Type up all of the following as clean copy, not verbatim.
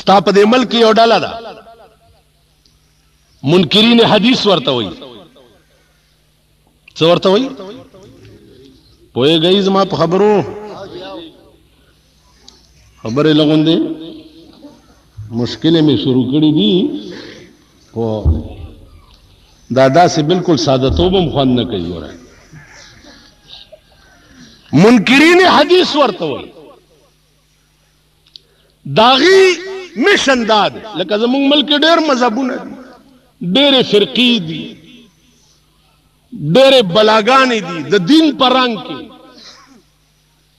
ستا په دې ملک یو ډله ده منکرین حدیث ورته وایي. څه ورته وایي؟ پوهېږئ زما په خبرو؟ خبرې لغوندې مشکلې مې شروع کړي دي خو دا داسې بالکل ساده توب هم خوند نه کوي. ګوره منکرین حدیث ورته وایي. داغي مشن داد لکه زمونږ ملک ډېر مذهبونه دي، ډېرې فرقې دي، ډېرې بلاګانې دي د دین په رنګ کې.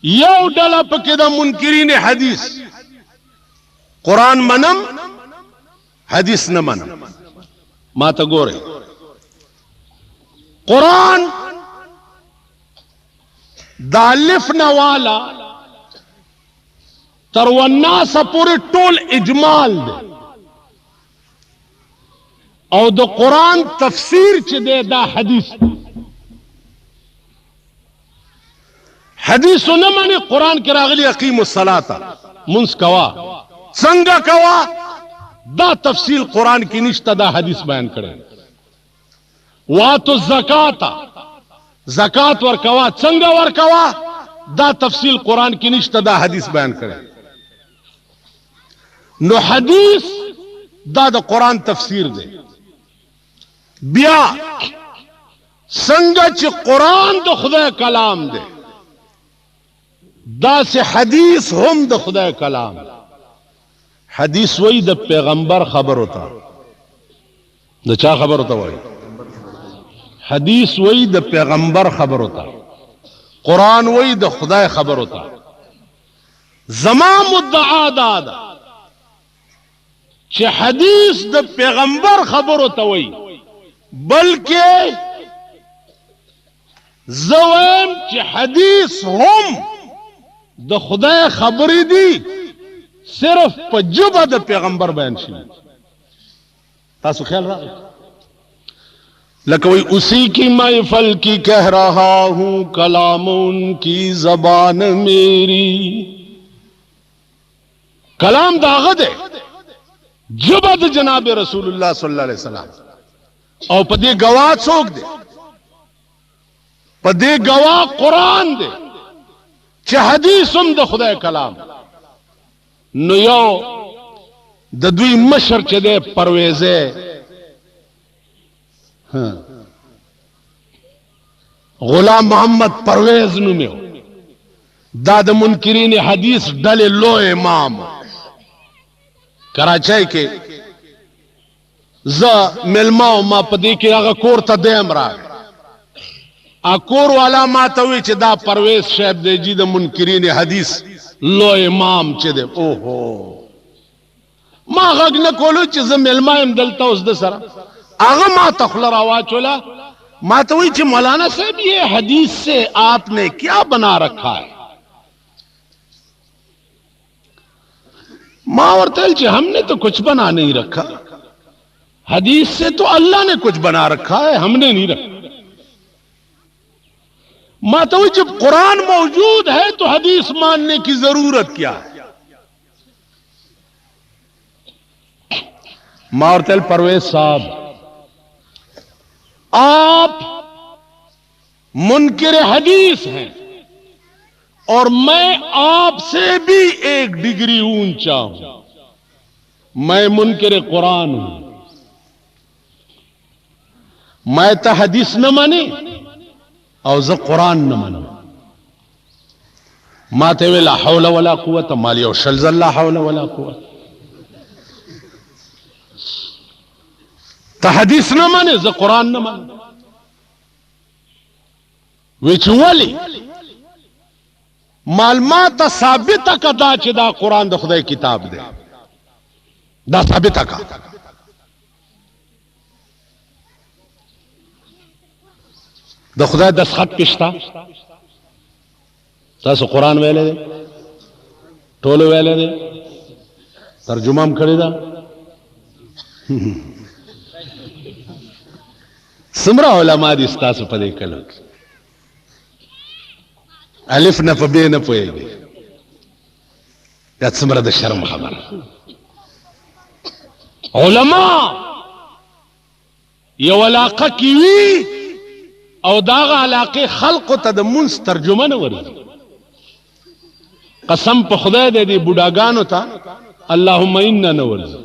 یو ډله پکې د منکرین حدیث قرآن منم حدیث نه منم. ما ته ګورئ قرآن دا الف نه والا تر والناس پورې ټول اجمال دی او د قرآن تفسیر چې دی دا حدیث دی. حدیث نه معنی قرآن کې راغلی اقیم الصلاة منځ کوا څنګه کوا دا تفصیل قرآن کې نشته، دا حدیث بیان کړی. واتو الزکات زکات ورکوا څنګه ورکوا دا تفصیل قرآن کې نشته، دا حدیث بیان کړی. نو حدیث دا د قرآن تفسیر دی. بیا څنګه چې قرآن د خدای کلام دی دا سے حدیث هم د خدای کلام. حدیث وای د پیغمبر خبر ہوتا، د چا خبر ہوتا؟ وای حدیث وای د پیغمبر خبر ہوتا، قرآن وای د خدای خبر ہوتا. زما مدعا دا ده چې حدیث د پیغمبر خبر ہوتا وای، بلکہ زویم چې حدیث هم د خدای خبرې دي صرف په ژبه د پیغمبر بیان شي. تاسو خیال راغی؟ لکه وی اسی کی محفل کی کہہ رہا ہوں کلام ان کی زبان میری. کلام داغه ده ژبه د جناب رسول الله صلی الله علیه وسلم او په دې گواه څوک دی؟ په دې گواه قرآن دی چې حدیث هم د خدای کلام. نو یو د دوی مشر چې دی پرویزه غلام محمد پرویز نومیو، دا د منکرین حدیث ډلې لو امام کراچۍ کې. زه ملماو ما په دې کې هغه کور ته دیم راغی، کور والا ما ته وی چې دا پرویز صاحب دی جی د منکرین حدیث لو امام چې دی. اوهو ما غږ نه کولو چې زه ملما یم دلته اوس د سره. هغه ما ته خوله راواچوله، ما ته وی چې مولانا صاحب یہ حدیث سے آپ نے کیا بنا رکھا ہے؟ ما ورته ویل چې ہم نے تو کچھ بنا نہیں رکھا، حدیث سے تو اللہ نے کچھ بنا رکھا ہے، ہم نے نہیں رکھا. ما تو جب قرآن موجود ہے تو حدیث ماننے کی ضرورت کیا ہے؟ مارتل پرویز صاحب آپ منکر حدیث ہیں اور میں آپ سے بھی ایک ڈگری اونچا ہوں. میں منکر قرآن ہوں. میں تا حدیث نہ مانے او زه قرآن نه منم. ما ته وی لا حول ولا قوة، مال یو شل ځل لا حول ولا قوة. ته حدیث نه منې زه قرآن نه منم. وی چې ولې؟ مال ما ته ثابته که دا چې دا قرآن د خدای کتاب دی، دا ثابته که. د خدای دستخط پشتا تاسو قرآن ویلے دے ټولو ویلے دے ترجمه هم کړی دا. څومره علما دي ستاسو په دې کلو کې الف نه په ب نه پوهېږي. دا څومره د شرم خبره. علماء یو علاقه کی وی او داغه علاقه خلق ته د منس ترجمه نه ورځي. قسم په خدای دې بوډاګانو ته اللهم انا نه ورځي.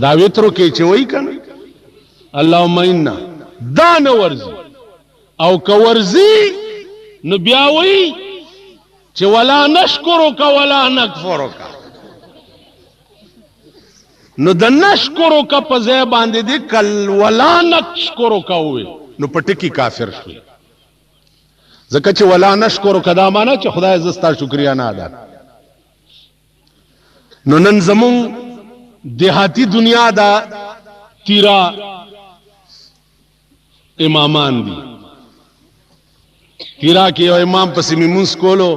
دا وترو کې چې وای کنه اللهم انا دا نه ورځي، او که ورځي نو بیا وای چې ولا نشکرک ولا نکفرک. نو د نشکرک په ځای باندې دې کل ولا نشکرک وې نو په ټکی کافر شوی. ځکه چې ولا نشکرک دا معنی چې خدای زستا شکریا نه ادا. نو نن زمون دیہاتی دنیا دا تیرا امامان دی. تیرا کی یو امام پسی منس کولو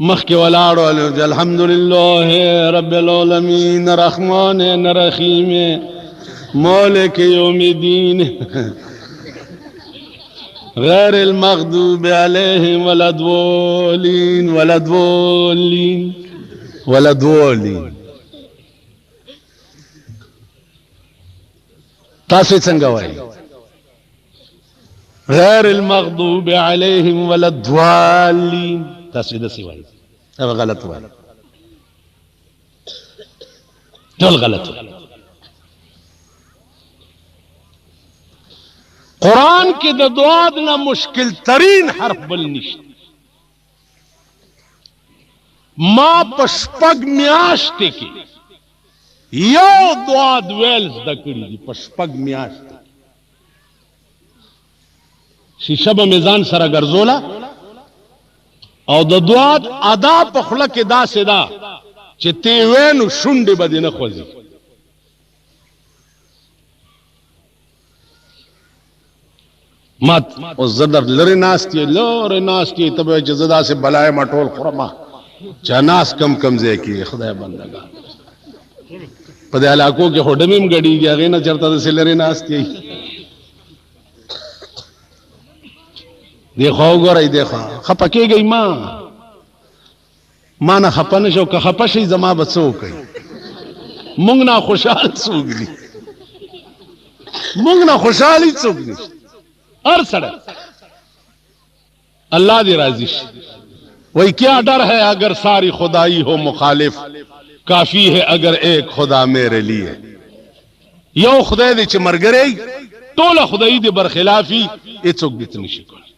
مخ کے ولاڑو الحمدللہ رب العالمین الرحمن الرحیم مالک یوم الدین غیر المغضوب علیہم ولا الضالین ولا الضالین ولا الضالین. تاسو څنګه وایي؟ غیر المغضوب علیہم ولا الضالین. تاسو داسې وایي، هغه غلط وایي، ټول غلط وایي. قرآن کې د دعا نه مشکل ترین حرف بل نشته. ما په شپږ میاشتې کې یو دعا ویل زده کړي دي. په شپږ میاشتې شیشه به مې ځان سره ګرځوله او د دعا ادا په خوله کې داسې ده چې تی وې نو شونډې به دې نه خوځي. ما اوس زه در لرې ناست یې ته به وایې چې زه داسې بلای ما ټول خورمه چې ناس کم ځای کې خدای بندګان په دې علاقو کې هوډم هم ګډېږي، هغې نه چېرته داسې لرې ناست یې. دیکھو وګورئ، دیکھو خفه کېږئ ما نه خفه نه شو. که خفه شئ زما به څه وکئ؟ مونږ نه خوشحال څوک دي؟ مونږ نه خوشحالي څوک نشته. ہر سڑک اللہ دی راضی شي. وہی کیا ڈر ہے اگر ساری خدائی ہو مخالف، کافی ہے اگر ایک خدا میرے لیے. یو خدای دی چې مرګري ټوله خدای دی برخلافي هیڅوک دې نشي کولی.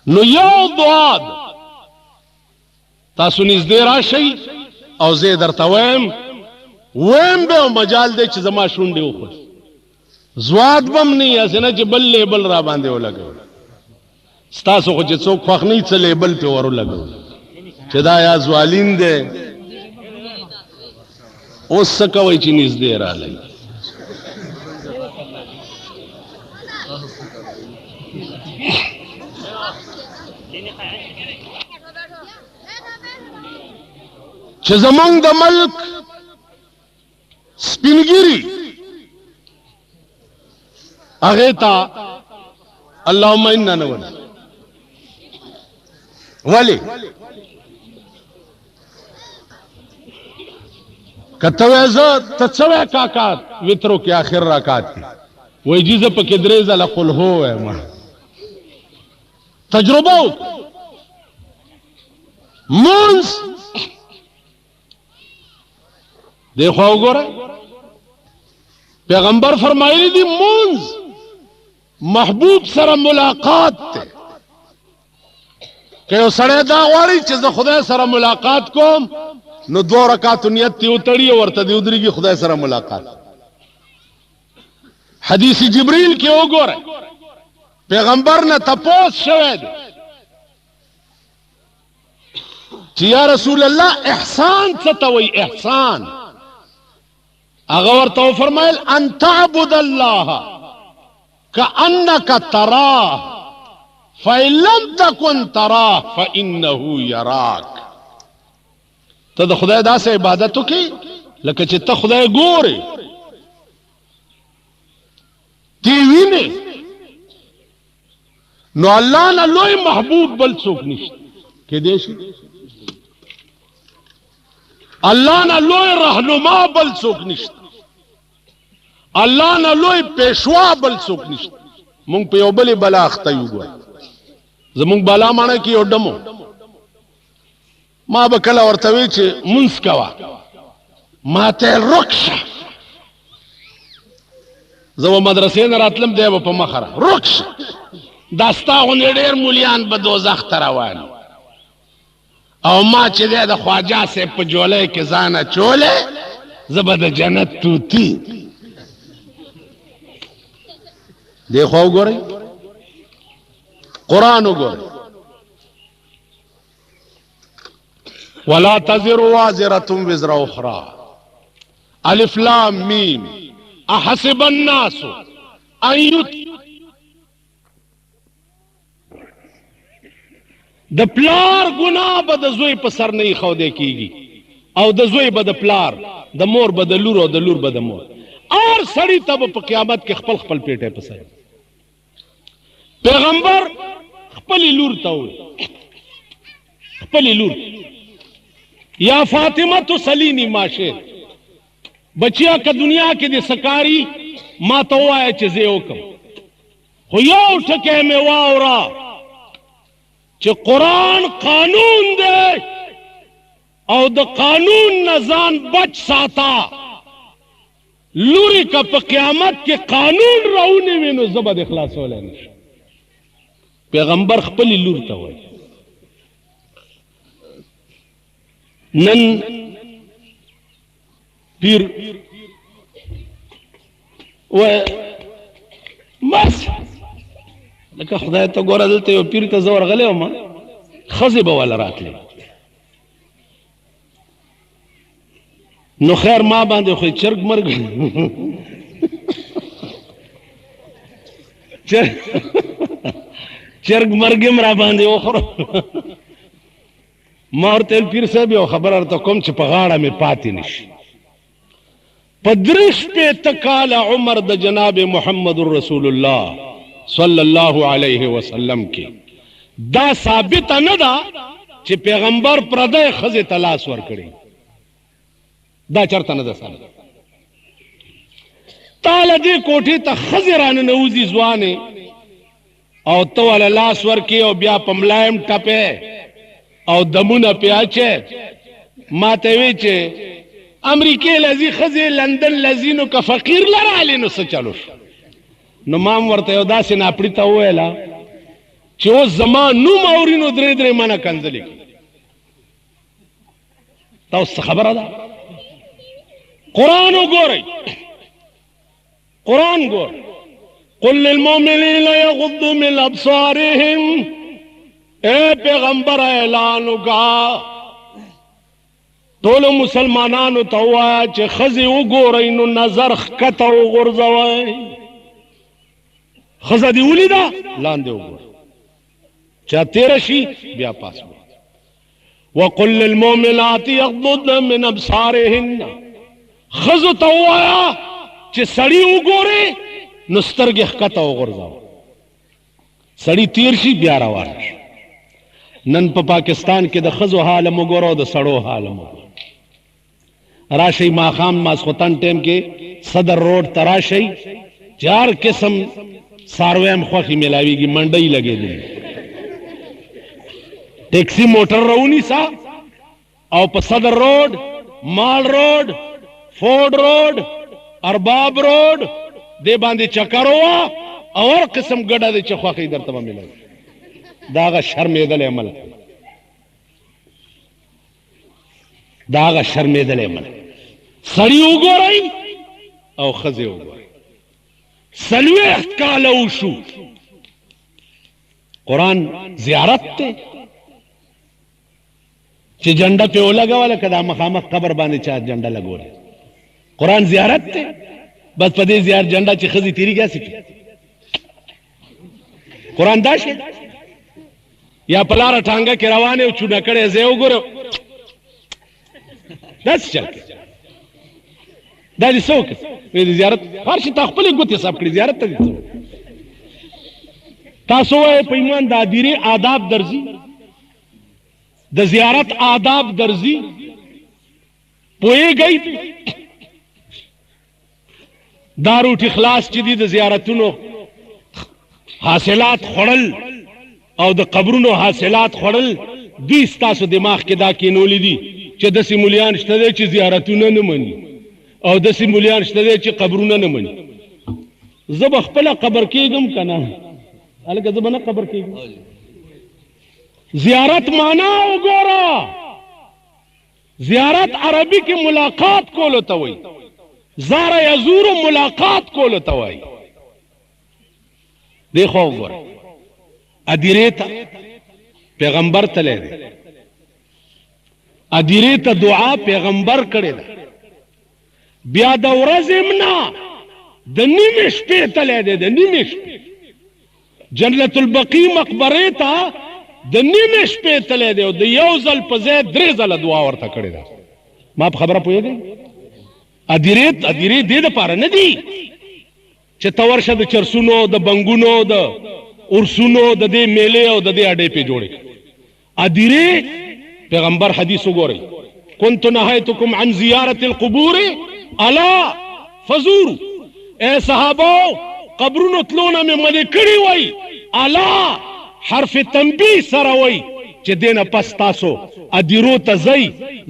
نو یو دعا تاسو نږدې راشئ او زه درته وایم به مجال دی چې زما شونډې وخوري. زواد بم نہیں ایسے نا چې بل لیبل را باندې ولګو. ستاسو خو چې څوک خوښ نه څه لیبل په ورو لګو چې دا یا زوالین دی. اوس څه کوئ چې نږدې راغلی؟ چې زمونږ د ملک سپینګیري اغیتا اللهم انا نور ولی کتویزا تتسوی کاکات ویترو کی آخر راکات کی وی جیزا پا کدریزا لقل ہو ہے ماں تجربہ مونس دیکھو گو رہے پیغمبر فرمائی دی مونس محبوب سر ملاقات تے کہ او سڑے دا غواری چیز خدا سر ملاقات کو نو 2 رکعت نیت تی اتڑی ورطا دی ادری کی خدا سر ملاقات. حدیث جبریل کی او گو رہے پیغمبر نے تپوس شوید چی یا رسول اللہ احسان ستوئی احسان اغور تو فرمائل ان تعبد اللہ کأنک تراہ فَإِن لَمْ تَكُنْ تَرَاهُ فَإِنَّهُ يَرَاكَ. تا دا خدای دا سے عبادتو کی لکه چې تا خدای گوری تیوی نے نو اللہ نا لوی محبوب بل څوک نشته کې دیشي. الله نه لوی رهنما بل څوک نشته، الله نه لوی پیشوا بل څوک نشته. مونږ په یو بلې بلا اخته یو. ګوره زمونږ بلا ماڼه کې یو ډمو، ما به کله ورته وی چې مونځ کوه، ما ته رکشه، زه به مدرسې نه راتلم، دی به په مخه را رکشه، دا ستا غوندې ډېر مولیان به دوزخ ته روان، او ما چې دی د خواجه صاحب په جولۍ کې ځان اچولی، زه به د جنت توتی. دی خوا وګورئ، قرآن وګورئ. ولا تزر وازرة وزر اخرى، الف لام میم، احسب الناس ان د پلار ګناه به د زوی په سر نه ایښودی کېږي، او د زوی به د پلار، د مور به د لور، او د لور به د مور. هر سړي ته به په قیامت کې خپل خپل پیټی په سر. پیغمبر خپلې لور ته وویل، خپلې لور، یا فاطمه تو سلینی ما شئت، بچیا که دنیا کې دې سکاري ما ته ووایه چې زه یې وکړم، خو یو ټکی مې واوره چې قرآن قانون دی، او د قانون نه ځان بچ ساته. لوري که په قیامت کې قانون راونیوي نو زه به دې خلاصولی نه شم. پیغمبر خپلې لور ته وایي. نن پیر بس لکه خدای ته ګوره، دلته یو پیر ته زه ورغلی وم، ښځې به والا راتلې، نو خیر ما باندې خو چرګ مرګ چرګ مرګم را باندې وخوره. ما ورته ویل پیر صاحب یو خبره درته کوم چې په غاړه مې پاتې نشي. په 63 کاله عمر د جناب محمد رسول الله صلی الله علیه وسلم کې دا ثابت نه ده چې پیغمبر پردی ښځې ته لاس ورکړي، دا چرته نه ده ثابت. تاله دې کوټې ته ښځې راننوځي ځوانې، او ته والا لاس ورکې، او بیا په ملایم ټپې او دمونه پې اچې. ما ته وی چې امریکې لذي ښځې لندن لذي، نو که فقیر لرالې نو څه چلو شو. نو ما هم ورته یو داسې ناپړي ته وویله چې اوس زما نوم اوري نو درې درې منه کنځلې کړي. تاسو څه خبره ده؟ قرآن وګورئ، قرآن ګورئ. قل للمؤمنین یغضوا من ابصارهم، اے پیغمبر اعلان وکړه ټولو مسلمانانو ته ووایه چې ښځې وګورئ نو نظر ښکته وغورځوئ. ښځه دې ولیده لاندې وګوره، چا تېره شي بیا پاس وګوره. وقل للمؤمنات یغضضن من ابصارهن، ښځو ته ووایه چې سړي وګورې نو سترګې ښکته وغورځوه، سړي تیر شي بیا روان شي. نن په پاکستان کې د ښځو حال هم وګوره او د سړو حال هم وګوره. راشئ ماښام ماسخوتن ټیم کې صدر روډ ته راشئ، چې هر قسم څارویم خوښې میلاویږي، منډۍ لګېدلې، ټیکسي موټر راونیسه او په صدر روډ، مال روډ، فورډ روډ، ارباب روډ دې باندې چکر ووه، او هر قسم ګډه دی چې خوښې درته به میلاوي. دا هغه شرمېدلی عمل، دا هغه شرمېدلی عمل. سړي وګورئ او ښځې وګورئ. 40 کاله وشو، قرآن زیارت دی چې جنډه پې ولګوله، که دا مخامخ قبر باندې چا جنډه لګوله. قرآن زیارت دی، بس په دې زیارت جنډه چې ښځې تېرېږي هسې پې. قرآن دا شی یا په لاره ټانګه کې روان یې او چونه کړی ځای وګوره، داسې چل کوي. دا دې څه وکړه؟ د زیارت هر شي تا خپلې ګوتې صاف کړي، زیارت ته دې څه وکړه؟ تاسو وایئ په ایمان د هدیرې آداب درځي، د زیارت آداب درځي، پوئے گئی داروټ اخلاص چې دي د زیارتونو حاصلات خوړل او د قبرونو حاصلات خوړل دوی ستاسو دماغ کې دا کینولې دي چې داسې مولیان شته دی چې زیارتونه نه مني او داسې مولیان شته دی چې قبرونه نه مني. زه به خپله قبر کېږم که نه هلکه زه به نه قبر کېږم. زیارت معنا وګوره. زیارت عربی کې ملاقات کولو ته وایي. زار یزور ملاقات کولو ته وایي. دی خو وګوره ادیرې ته پیغمبر تللی دی. ادیرې ته دعا پیغمبر کړې ده. بیا د ورځې نه د نیمې شپې تللی دی. د نیمې شپې جنت البقیع مقبرې ته د نیمې شپې تللی دی او د یو ځل په ځای 3 ځله دعا ورته کړې ده. ما په خبره پوهېږئ؟ ادیرې دې دپاره نه دي چې ته ورشه د چرسونو د بنګونو د ارسونو د دې میلې او د دې اډې پې جوړې. ادیرې پیغمبر حدیث وګورئ كنت نهيتكم عن زيارة القبور الا فزوروا. اے صحابو قبرونو تلونه مې منې کړي وای. الا حرف تنبیه سره وای چې دینه پس تاسو ادیرو ته ځئ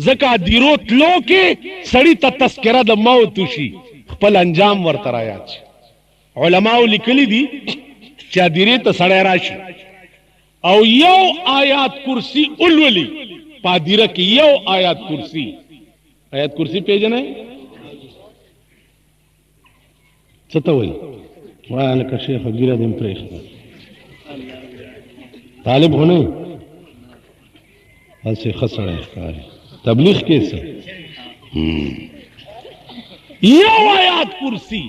ځکه ادیرو تلو کې سړي ته تذکره د موت وشي خپل انجام ورته رایاد شي. علماو لیکلي دي چې ادیرې ته سړی راشي او یو آیات کرسی اولولي په ادیره کې یو آیات کرسی پیژنئ څه ته وایي؟ وایه لکه شیخه ګیره دې م پرېښده طالب خو نه هسې ښه سړی ښکاري. تبلیغ کې څه یو آیات کرسی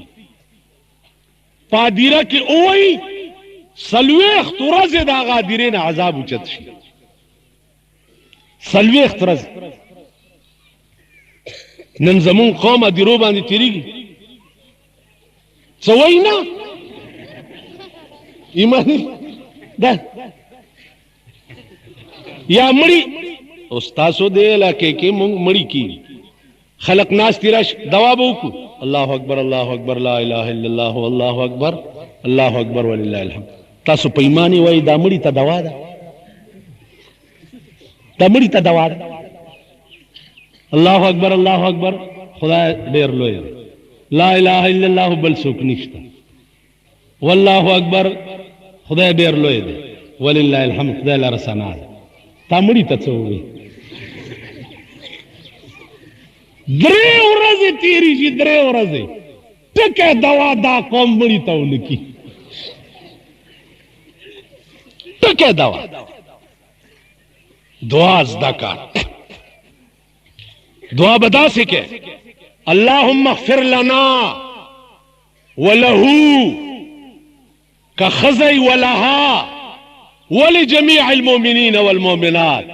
په ادیره کې ووایي 40 ورځې د هغه ادیرې نه عذاب اوچت شي. 40 ورځې نن زمون قوم ادیرو باندې تېرېږي څه وایي نه ایماني ده یا مړي استاسو دې علاقې کې مونږ مړي کېږي خلق ناستې راشي دوا به وکړو الله اکبر الله اکبر لا اله الا الله والله اکبر الله اکبر ولله الحمد. تاسو په ایماني وایي دا مړي ته دوا ده. دا مړي ته دوا ده. الله اکبر الله اکبر خدای ډېر لوی دی. لا اله الا الله بل څوک نشته. والله اکبر خدای ډېر لوی دی. ولله الحمد خدای لره ثنا ده. تا مړي ته څه ووایي؟ 3 ورځې تېرېږي 3 ورځې ټکه دوا دا قوم مړي ته ونه کي. ټکه دوا دعا زده کړه. دعا به داسې کې اللهم اغفر لنا وله كخزي ولها ولجميع المؤمنين والمؤمنات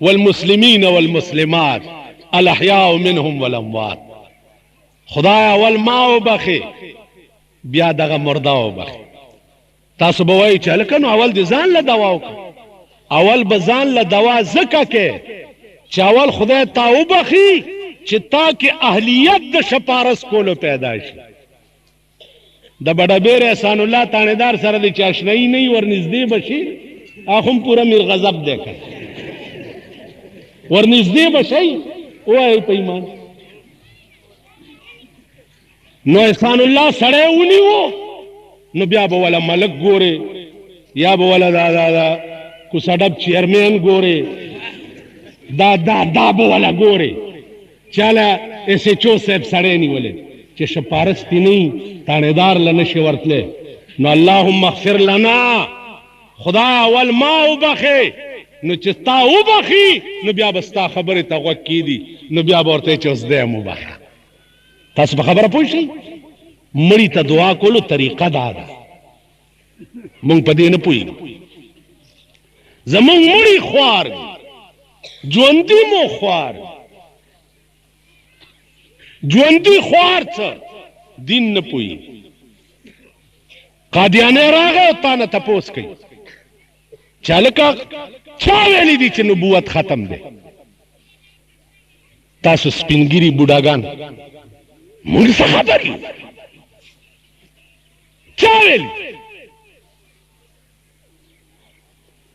والمسلمين والمسلمات الاحياء منهم والاموات. خدایا اول ما وبخي بیا دغه مرده وبخي. تاسو به وایي چې هلکه نو اول دې ځان له دوا وکړه. اول به ځان له دوا ځکه کې چې اول خدای تا وبخي چې تا کې اهلیت د شپارس کولو پیدا شي. د بډبیر احسان الله تانیدار سره د چې اشنایي نه وي ورنږدې به شي هغه هم پوره میر غضب دی که ورنږدې به شي ووایئ په ایمان. نو احسان الله سړی ونیو نو بیا به وله ملک ګورې یا به وله دا کوڅه ډب چیرمین ګورې دا به وله ګورې چاله ایس ایچ او صاحب سړی نیولی چې شپارس تی نه تانیدار له نشي ورتلی. نو اللهم اغفر لنا خدای اول ما وبخې نو چې تا وبخي نو بیا به ستا خبرې ته غوږ کېدي نو بیا به ورته چې اوس دی هم وبخه. تاسو په خبره پوه شئ؟ مړي ته دعا کولو طریقه دا ده. مونږ په دې نه پوهېږو. زمونږ مړي خوار دي ژوندي مو خوار. ژوندي خوار څه دین نه پوهېږي. قادیانی راغی او تا نه تپوس کوي چې هلکه چا ویلي دي چې نبوت ختم دی؟ تاسو سپینګری بوډاګان موږ څه خبر یو چا ویل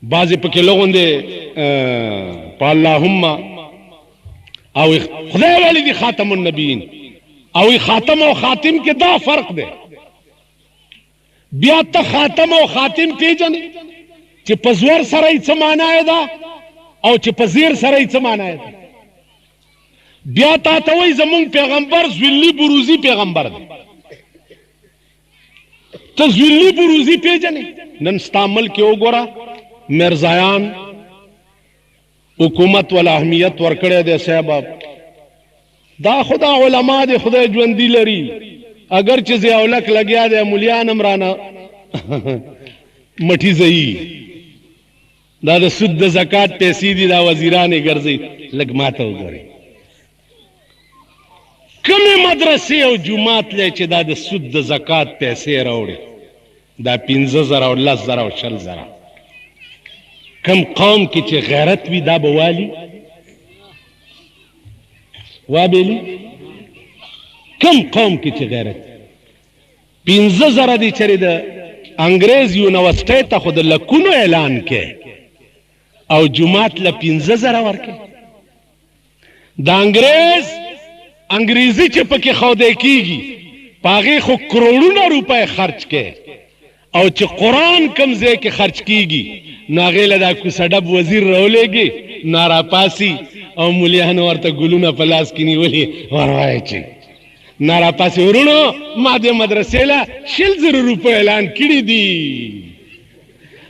بعضې پکې لغون دی په اللهم او خدای ویلی دی خاتم النبیین او خاتم او خاتم کې دا فرق دی بیا ته خاتم او خاتم پیژنې چې په زور سره یې څه معنا ده او چې په زیر سره یې څه معنا ده بیا تا ته وایي زمونږ پیغمبر ذلی بروزي پیغمبر دی ته ذلی بروزي پیژنې نن ستا ملک کې وګوره مرزایان حکومت والا اهمیت ورکړی دی صاحب دا خدا علما دی خدای ژوندي لري اگر چې ضیاءالحق لګیا دی مولیان هم رانه مټي زیي دا د سود د زکات پیسې دي دا وزیران یې ګرځي لږ ماته وګورئ کمې مدرسې او جومات دی چې دا د سود د زکات پیسې راوړي دا 15,000 او 10,000 او 20,000 کم قوم کې چې غیرت وي دا به والي وابلی کم قوم کې چې غیرت 15,000 دی چرې د انګریز یونیورسټۍ ته خو د لکونو اعلان کې او جومات له 15,000 ورکې د انګریزي چې پکې ښودی کېږي په هغې خو کروڑونه روپۍ خرچ کې او چې قرآن کم ځای کې خرچ کېږي نو هغې له دا کوڅه ډب وزیر راولېږي نو راپاسي او مولیانو ورته ګلونه په لاس کې نیولي وروایي چې نه راپاسي ورونو ما دې مدرسې له 100,000 روپۍ اعلان کړي دي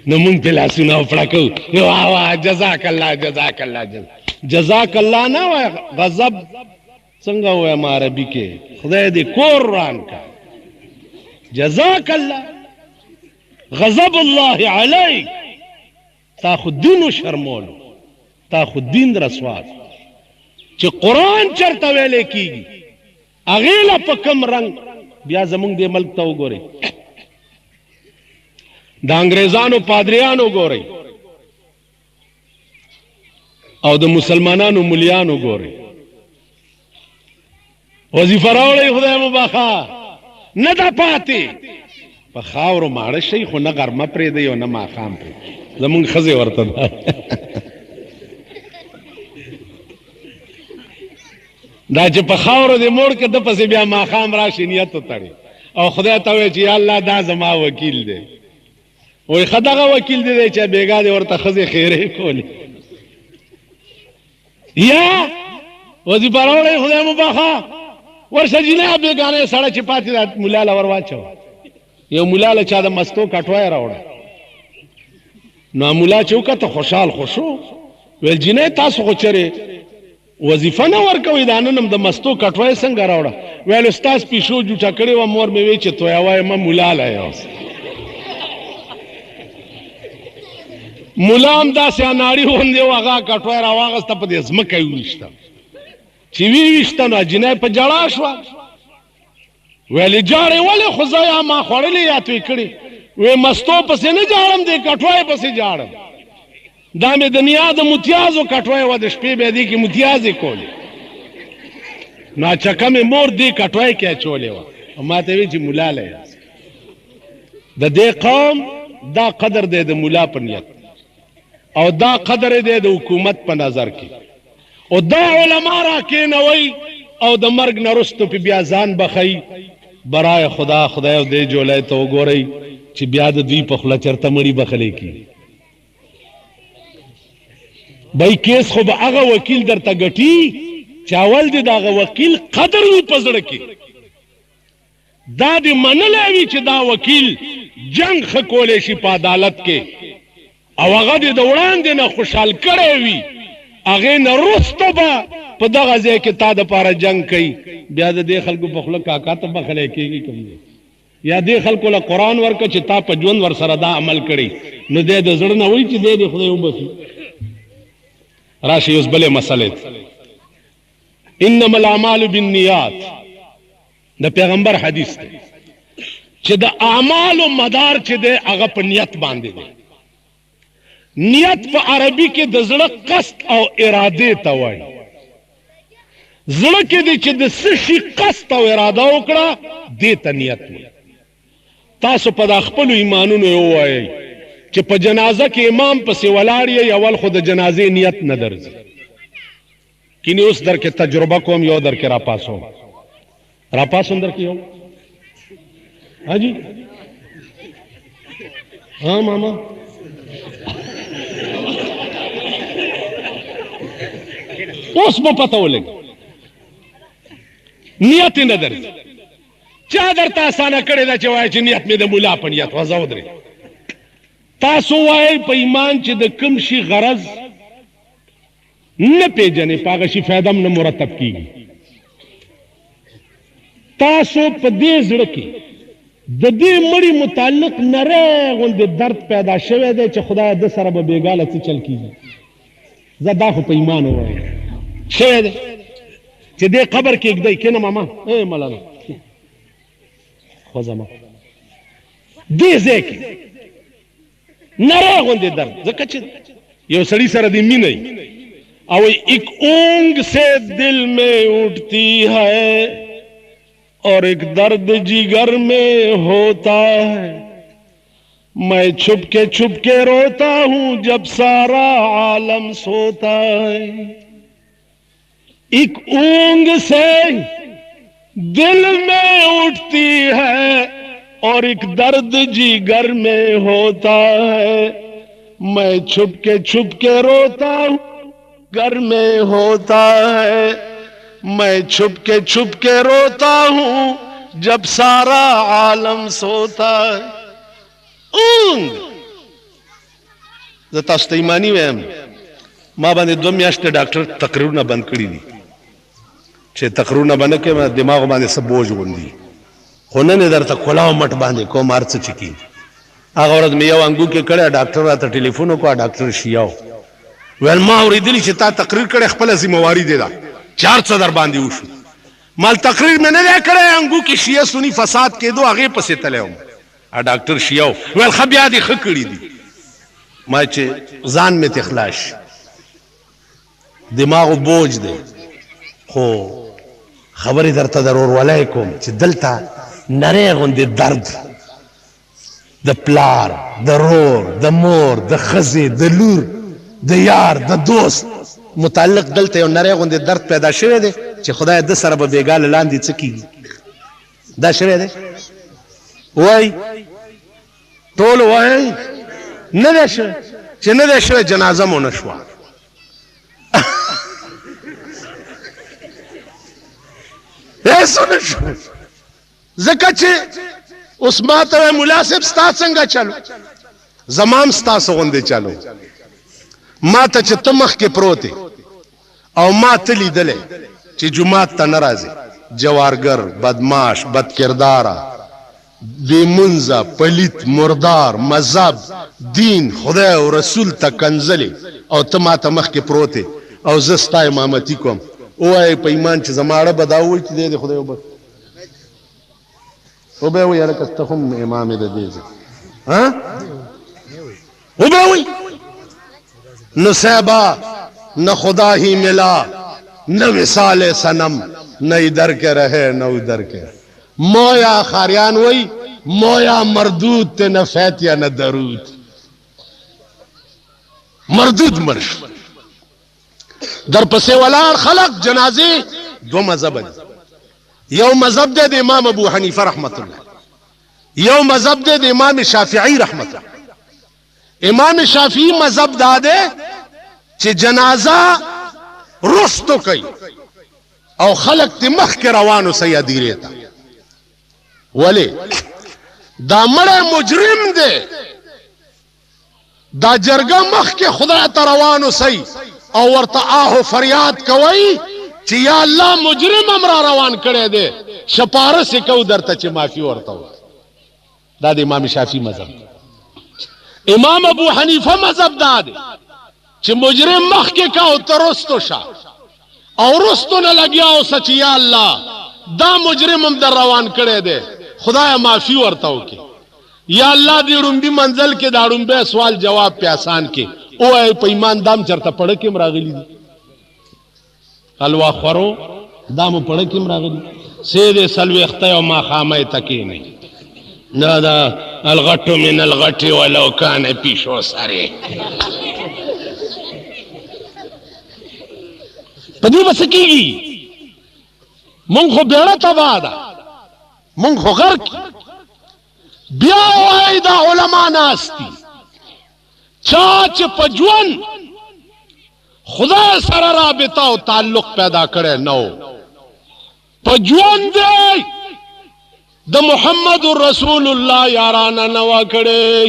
نو مونږ پې لاسونه وپړه کوو واه واه جزاک الله جزاک الله جزاک الله نه وایه غضب څنګه ووایم عربي کې خدای دې کور ران کا جزاک الله غضب الله علیک تا خو دین و شرمولو تا خو دین رسواد چې قرآن چرته ویلې کېږي هغې له په کم رنګ بیا زمونږ دې ملک ته وګورئ د انګریزانو پادریانو ګورئ او د مسلمانانو ملیانو ګورئ وظیفه راوړئ خدای مو بخا نه ده پاتې په خاورو ماړه شئ خو نه غرمه پرېږدئ او نه ماښام پرېږدئ زمونږ ښځې ورته ده دا چې په خاورو دې موړ که ده پسې بیا ماښام راشي نیت وتړي او خدای ته وایي چې یا الله دا زما وکیل دی وایي ښه دغه وکیل دی چې بېګا دې ورته ښځې خیرې کولې یا وظیفه راوړئ خدای مو بخا ورشه جینۍ بېګانۍ سړی چې پاتې ده ملا له ور واچوه یو ملا له چا د مستو کټوی راوړه نو ملا چې وکته خوشحال خو شو ویل جینۍ تاسو خو چرې وظیفه نه ورکوئ دا نن هم د مستو کټوی څنګه راوړه ویل استاز پیشو جوټه کړې وه مور مې وی چې تویوه یې مه ملا له یې ملا هم داسې اناړي غوندې و هغه کټوی راواغسته په دې ځمکه یې وویشته چې ویویشته نو جینۍ په ژړا شوه ویلې جاړې ولې خو زه یا ما خوړلې یا توی کړې وی مستو پسې نه جاړم دې کټوی پسې جاړم دا مې د نیا د متیازو کټوی وه د شپې بیا دې کې متیازې کولې نو چکه مې مور دې کټوی کې اچولې وه او ما ته وی چې ملا له یاست د دې قوم دا قدر دی د ملا په نیت او دا قدر دی د حکومت په نظر کې او دا علما را کېنوئ او د مرګ نه وروسته پې بیا ځان بخئ برای خدا خدای او دې جولی ته وګورئ چې بیا د دوی په خوله چرته مړي بخلی کېږي بای کیس خو به هغه وکیل درته ګټي چې اول دې د هغه وکیل قدر وي په زړه کې دا دې منلی وي چې دا وکیل جنګ ښه کولی شي په عدالت کې او هغه دې د وړاندې نه خوشحال کړی وي هغې نه وروسته به په دغه ځای کې تا دپاره جنګ کوي بیا د دې خلکو په خوله کاکا ته بخلی کېږي کوم دی یا دې خلکو له قرآن ورکړه چې تا په ژوند ورسره دا عمل کړی نو دی د زړه نه وایي چې دی دې خدای وبخي راشي اوس بلې مسلې انما الاعمال بالنیات د پیغمبر حدیث دی چې د اعمالو مدار چې دی هغه په نیت باندې دی نیت په عربي کې د زړه قصد او ارادې ته وایي زړه کې دی چې د څه شي قصد او اراده وکړه دې ته نیت وي. تاسو په دا خپلو ایمانونو ووایئ چې په جنازه کې امام پسې ولاړ یې اول خو د جنازې نیت نه درځي. کینی اوس در کې تجربه کوم یو در کې راپاسوم در کې یو ہاں جی ہاں ماما اوس مو پته ولګي نیت نه درځي. چا درته اسانه کړې ده چې وایي چې نیت مې د ملا په نیت وځه ودرې. تاسو وایئ په ایمان چې د کوم شي غرض نه پیژنې په هغه شي فایده هم نه مرتب کېږي. تاسو په دې زړه کې د دې مړي متعلق نری غوندې درد پیدا شوی دی چې خدای ده سره به بېګاله څه چل کېږي. زه دا خو په ایمان ووایم شوی دی چې دې قبر کې ږدئ. کېنه ماما مولانا خو زما دې ځای کې نری غوندې درد ځکه چې یو سړي سره دې مینه او ایک اونگ سے دل میں اٹھتی ہے اور ایک درد جگر میں ہوتا ہے میں چھپ کے روتا ہوں جب سارا عالم سوتا ہے. ایک اونگ سے دل میں اٹھتی ہے اور ایک درد جگر میں ہوتا ہے میں چھپ کے روتا ہوں گھر میں ہوتا ہے میں چھپ کے روتا ہوں جب سارا عالم سوتا ہے. اونگ زه تاسو ته ایمانی وایم ما باندې 2 میاشتې ډاکټر تقریرونه بند کړي دي چې تقریرونه باندې کې دماغ باندې څه بوج غوندي خو نن یې درته کلاو مټ باندې کوم هر څه چې کېږي. هغه ورځ مې یو انګو کې کړی ډاکټر راته ټلیفون وکړه ډاکټر شیاو ویل ما اورېدلي چې تا تقریر کړی خپله ذمهواري دی ده 400 در باندې وشو. مال تقریر مې نه دی کړی انګو کې شیعه سني فساد کېدو هغې پسې تلی وم. ډاکټر شیاو ویل ښه بیا دې ښه کړي دي. ما چې ځان مې تخلاش دماغو بوج دی خو خبرې درته د ورورولۍ کوم چې دلته نری غوندې درد د پلار د رور د مور د ښځې د لور د یار د دوست متعلق دلته یو نری غوندې درد پیدا شوی دی چې خدای ده سره به بېګاله لاندې څه کېږي. دا شوی دی وای ټول وای نه دی شوی چې نه دی شوی جنازه مو نه شوه. ایسو نه شو ځکه چې اوس ما ته وایي ملا صاحب ستا څنګه چلو زما هم ستاسو غوندې چلو. ما ته چې ته مخکې پروت او ما ته لیدلی چې جومات ته نه راځې جوارګر بدماش بدکرداره بې منځه پلیت مردار مذهب دین خدای او رسول ته کنځلې او ته ما ته مخکې پروت او زه ستا امامتي کوم. ووایې په ایمان چې زما اړه به دا ووایي چې دی د خدای وبخ او به یې وایي هلکه ته هم امام یې د دې ځای او به یې وایي نہ صحبہ نہ خدا ہی ملا نہ مثال صنم نہ ادھر کے رہے نہ ادھر کے مویا خاریان وئی مویا مردود تے نہ فیتیا نہ درود مردود مرش در پسے ولار خلق جنازے 2 مذہب یو مذہب دے امام ابو حنیفہ رحمت اللہ یو مذہب دے امام شافعی رحمت اللہ. امام شافعی مذہب دا دے چې جنازه رستو کوي او خلق تی مخ کے روانو سیادی ریتا ولی دا مڑے مجرم دے دا جرگا مخ کے خدا تا روانو سی او ورطا آہو فریاد کوئی چی یا اللہ مجرم امرا روان کرے دے شپارسی کو در تا چی معافی ورطا ہو. دا دے امام شافعی مذہب. امام ابو حنیفہ مذہب دا دے چی مجرم مخ کے کہو ترستو شا او رستو نہ لگیا او سچی یا اللہ دا مجرم ام در روان کرے دے خدایا معافی ورتاو کی یا اللہ دی رنبی منزل کے دا رنبی سوال جواب پہ آسان کے او اے پہ ایمان دام چرتا پڑھ کے مراغلی دی حلوہ خورو دامو پڑھ کم راغلی سید سلویخت او ما خامه تکی نہیں دا الغٹ من الغٹ ولو کان پیشو سارے پدی بس کی گی منگ خو بیڑا تباہ دا منگ خو غرق بیا وائی دا علماء ناستی چاچ پجون خدا سر رابطہ و تعلق پیدا کرے نو پجون دے دا محمد رسول اللہ یارانا نوا کرے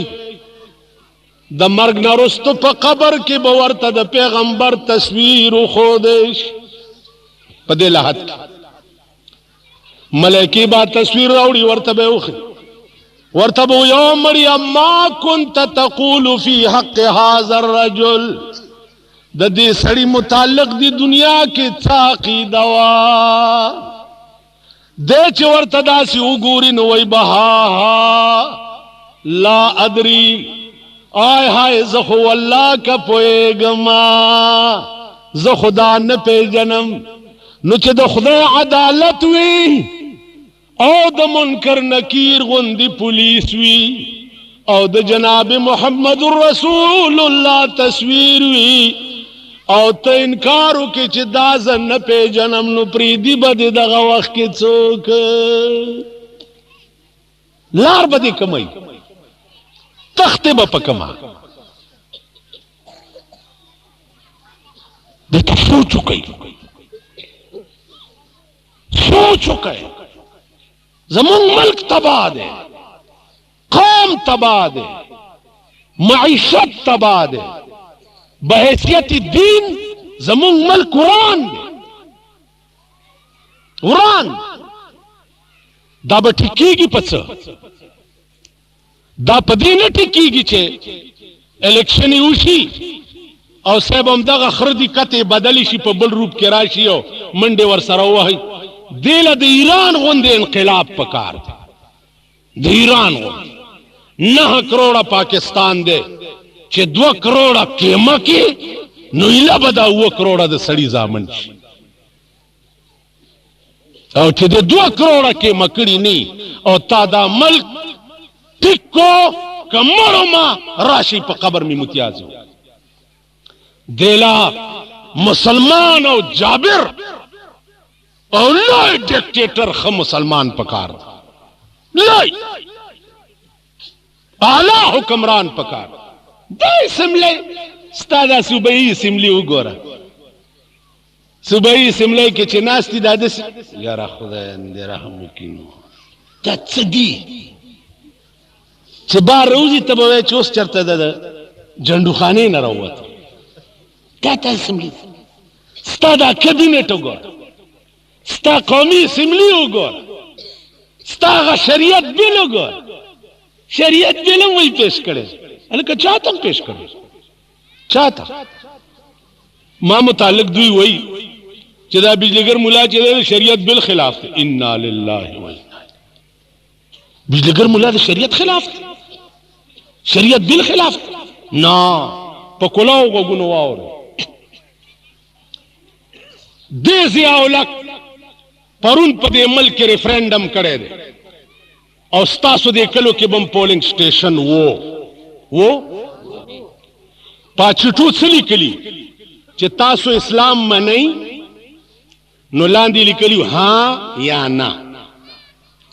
دا مرگ نرست پا قبر کی بورتا دا پیغمبر تصویر خودش پا دے لحد ملکی با تصویر روڑی ورتا بے اخی ورتا بو یا مریم ما کنت تقول فی حق هذا الرجل دا دی سڑی متعلق دی دنیا کی تاقی دوا دے چھ ورتا دا سی اگوری نوی بہا لا ادری آئے ہائے زخو اللہ کا پوئے گما زخو دا نپے جنم نچ دا خدا عدالت وی او دا منکر نکیر غندی پولیس وی او دا جناب محمد الرسول اللہ تصویر وی او تا انکارو کی چی دازن نپے جنم نو پریدی بدی دغا وقت کی چوک لار بدی کمائی تخت با پکما دیتا سو چکئی زمان ملک تباہ دے قوم تباہ دے معیشت تباہ دے بحیثیت دین زمان ملک وران دے وران دا با ٹھکی گی پس دا پدی نہ ٹکی گی چھے الیکشنی اوشی او سیب ام دا خردی کتے بدلی شی پا بل روپ کے راشی او منڈے ور سرواہی دیل دا ایران غندے انقلاب پکار دے دا ایران غندے 9 کروڑا پاکستان دے چھے 2 کروڑا کیما کی نویلہ بدا 2 کروڑا دا سڑی زامن شی او چھے دے 2 کروڑا کیما کری نی او تا دا ملک ٹکو کمرو ما راشی پا قبر میں متیازو دیلا مسلمان او جابر او لائی ڈکٹیٹر خم مسلمان پکار لائی اعلی حکمران پکار دائی سملے ستادا صوبائی سملی ہو گورا صوبائی سملے کے چناستی دادا سی یارا خدا اندے رحمو کینو تا چگی چھ بار روزی تبوے چوس چرتا دا جنڈو خانے نہ روتا کیا تا اسمبلی ستا دا کبینٹ ہو گو ستا قومی اسمبلی ہو گو ستا غا شریعت بل ہو گو شریعت بل ہم وہی پیش کرے کہ چاہتا ہم پیش کرے چاہتا ماں متعلق دوئی وہی چدا بجلگر ملا چدا شریعت بل خلاف انا للہ و انا بجلگر ملا دا شریعت خلاف شریعت بل خلاف نا پکلاو کو گنواو رہے دے زیاولک پرون پا دے ملک کے ریفرینڈم کرے دے اور ستاسو دے کلو کے بم پولنگ سٹیشن وہ پاچٹو سلی کلی چھ تاسو اسلام میں نہیں نو لاندی لکلیو ہاں یا نا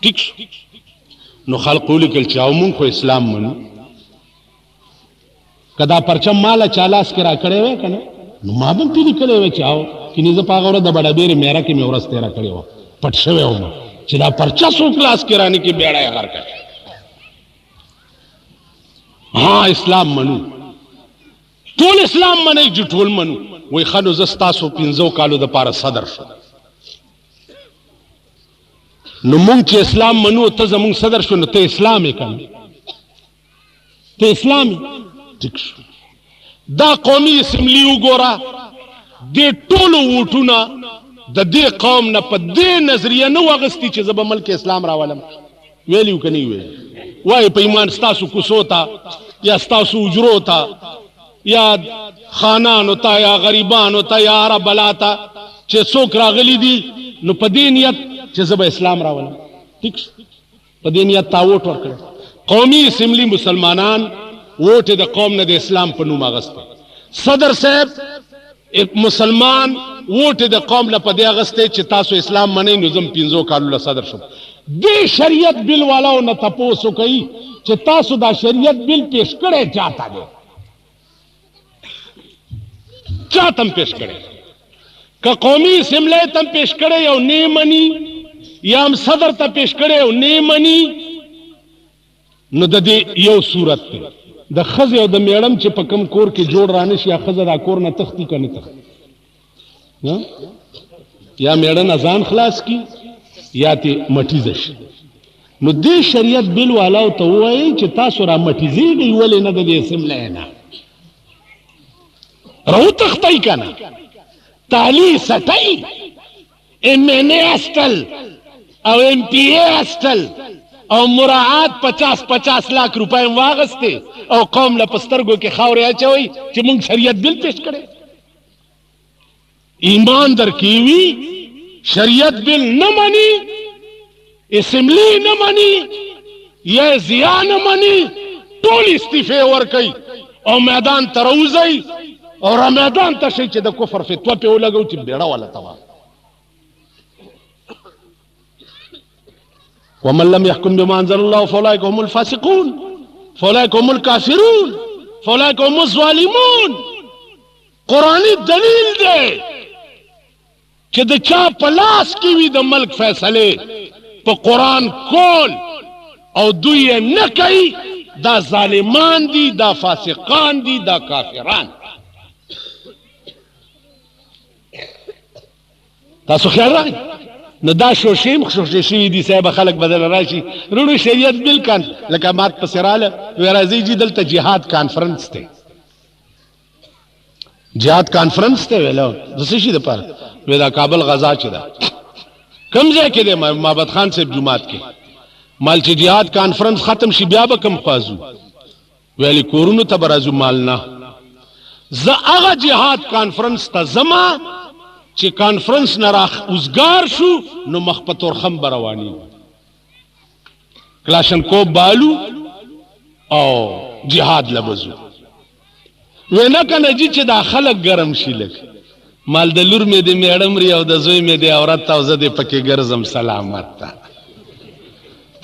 ٹھیک نو خلقو لکل چاہو من کو اسلام منو کدا پرچم مالا چالاس کرا کرے ہوئے کنا نو ما بم پی لکلے ہوئے چاہو کہ نیزا پاگورا دا بڑا بیر میرا کی میں ورس تیرا کرے ہوا پٹ شوے ہوں ما چھ دا پرچا سو کلاس کرانے کی بیڑا یا غر کر ہاں اسلام منو طول اسلام منے جو طول منو وہی خانو زستاسو پینزو کالو دا پارا صدر شو نو مونگ چھ اسلام منو تا زمونگ صدر شو نو تا اسلامی کن تا اسلامی ٹھیک شو دا قومی اسمبلیو گورا دے ٹولو ووٹونا دا دے قوم نا پا دے نظریہ نو اغسطی چیزا با ملک اسلام راولم ویلیو کنی ویلی وائی پا ایمان ستاسو کسو تا یا ستاسو اجرو تا یا خانانو تا یا غریبانو تا یا عرب بلا تا چھ سوک راغلی دی نو په دې نیت چې زه به اسلام راولم. ٹھیک په دې نیت تا ووټ ورکړی. قومي اسمبلی مسلمانان ووټ د قوم نه د اسلام په نوم اغستی. صدر صاحب مسلمان ووټ د قوم له په دې اغستی چې تاسو اسلام منئ نو زم 5 کالو له صدر شم. دې شریعت بل والاو نه تپوس وکئ چې تاسو دا شریعت بل پیش کړی چاته دی، چاته هم پیش کړی. که قومي اسمبلی ته پیش کړی او نه مني یا هم صدر ته پیش کړی او نه مني نو د دې یو صورت دی، د ښځې او د میړم چې په کوم کور کې جوړ رانه شي یا ښځه دا کور نه تښتي که نه تښتي، یا میړه نه ځان خلاص کی یا تې مټیزه شي. نو دې شریعت بل والاو ته ووایئ چې تاسو را مټیزېږئ ولې نه د دې اسمبلی نه راوتښتئ که نه. تالی سټئ، MNA اسټل او MPA اسټل او مراعات 50 لاکھ روپے واغستے او قوم له پسترګو کې خاورې اچوي چې موږ شریعت بل پیش کړي. ایمان در کیوی شریعت بل نه مني، اسمبلی نه مني یا ضیا نه مني، ټول استعفی ورکوي او میدان ته راوځئ او را میدان ته شئ چې د کفر فتوا پې ولګو چې بیړه والا تباه. ومن لم يحكم بما انزل الله فاولئك هم الفاسقون فاولئك هم الكافرون فاولئك هم الظالمون. قرآنی دلیل دے کہ د چا پلاس کی وی د ملک فیصلے پا قرآن کول او دوی نہ کئی دا ظالمان دی، دا فاسقان دی، دا کافران. تاسو خیال رائی نو دا شوشی شوی دی صاحب خلق بدل راشي رونو شریعت بل کان لکه مات پسراله ورازی جی دلته جهاد کانفرنس ته جهاد کانفرنس ته ویلو دسه شي د پاره ودا کابل غزا چدا کم ځای کې د محمد خان صاحب جمعات کې مال چې جهاد کانفرنس ختم شي بیا به کم خوازو ویلی کورونو ته برازو مالنا ز هغه جهاد کانفرنس ته زما چې کانفرنس نه راخ اوزګار شو نو مخ په تورخم بروانی کلاشنکوف بالو او جهاد لبزو وینا کنه جی چې دا خلک ګرم شي لک مال د لور مې د میړم ری او د زوی مې د عورت او زه د پکې ګرځم سلامت تا